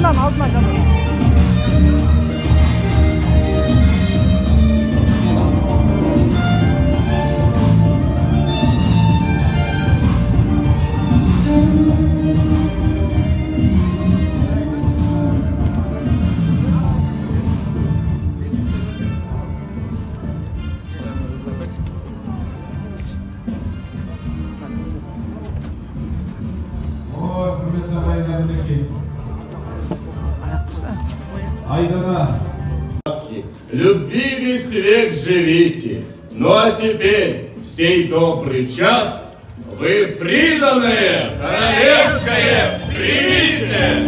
Aldından canım. Любви весь век живите, ну а теперь в сей добрый час вы приданное королевское примите!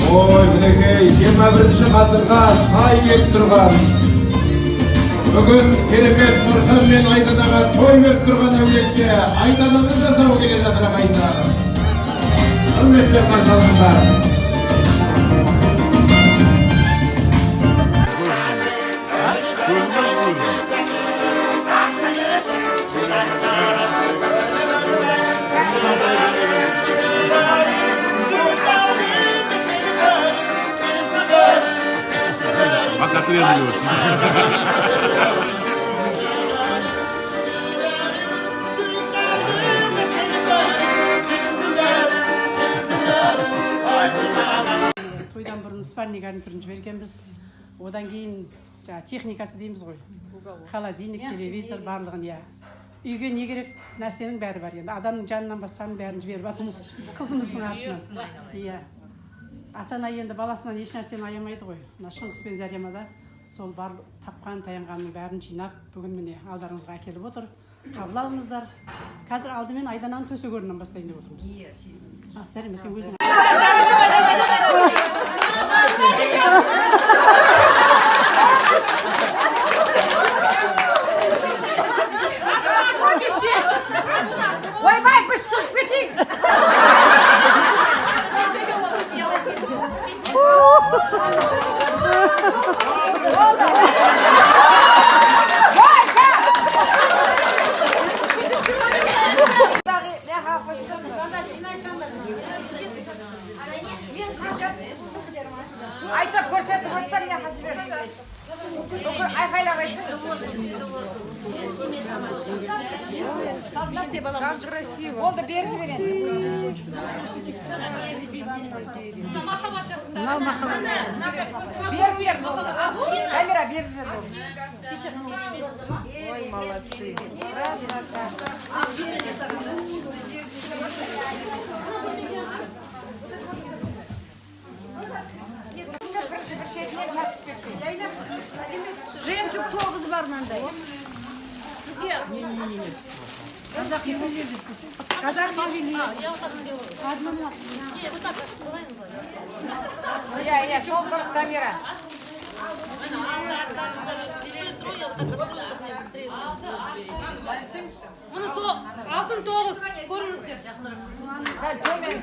Ой, мінекей, 21 ғасырға сай келіп тұрған. Бүгін керемет Нұржан мен Айданаға той беріп тұрған әулетке Айдананы жасау келе жатыр ағайындар. Құрметпен қарсы алыңыздар. Тойдан бұрын спальный гарнитурын жібергенбіз. Одан кейін техникасы дейміз ғой. Холодильник, телевизор барлығын, иә. Үйге не керек нәрсенің бәрі бар енді. Адамның жанынан басқаның бәрін жіберіп атымыз қызымыздың атынан. Иә. Ата-ана енді баласынан еш нәрсені аямайды ғой. Мына Шыңғыс пен Зәремада сол бар тапқан таянғанның бәрін жинап, бүгін міне алдарыңызға әкеліп отыр. Қабыл алыңыздар. Қазір алдымен Айдананың төсек-орнынан бастайын деп отырмыз. Зәрема, сен өзің. Ойбай, біз шығып кетейік! Айтып көрсетіп өттер не қашып берді. Айқайлап айтсын. Как красиво. Болды беріп жібереді. Махаббат жасында. Бер болды. Камера беріп жіберді. Ой, молодцы. Жемчуг 9 бар мынандай. Қазақ елі. Я вот так делаю. Не, вот так делаем. Я, сол дұрыс камера. Алтын 9 көріңіздер. Сәл төмен.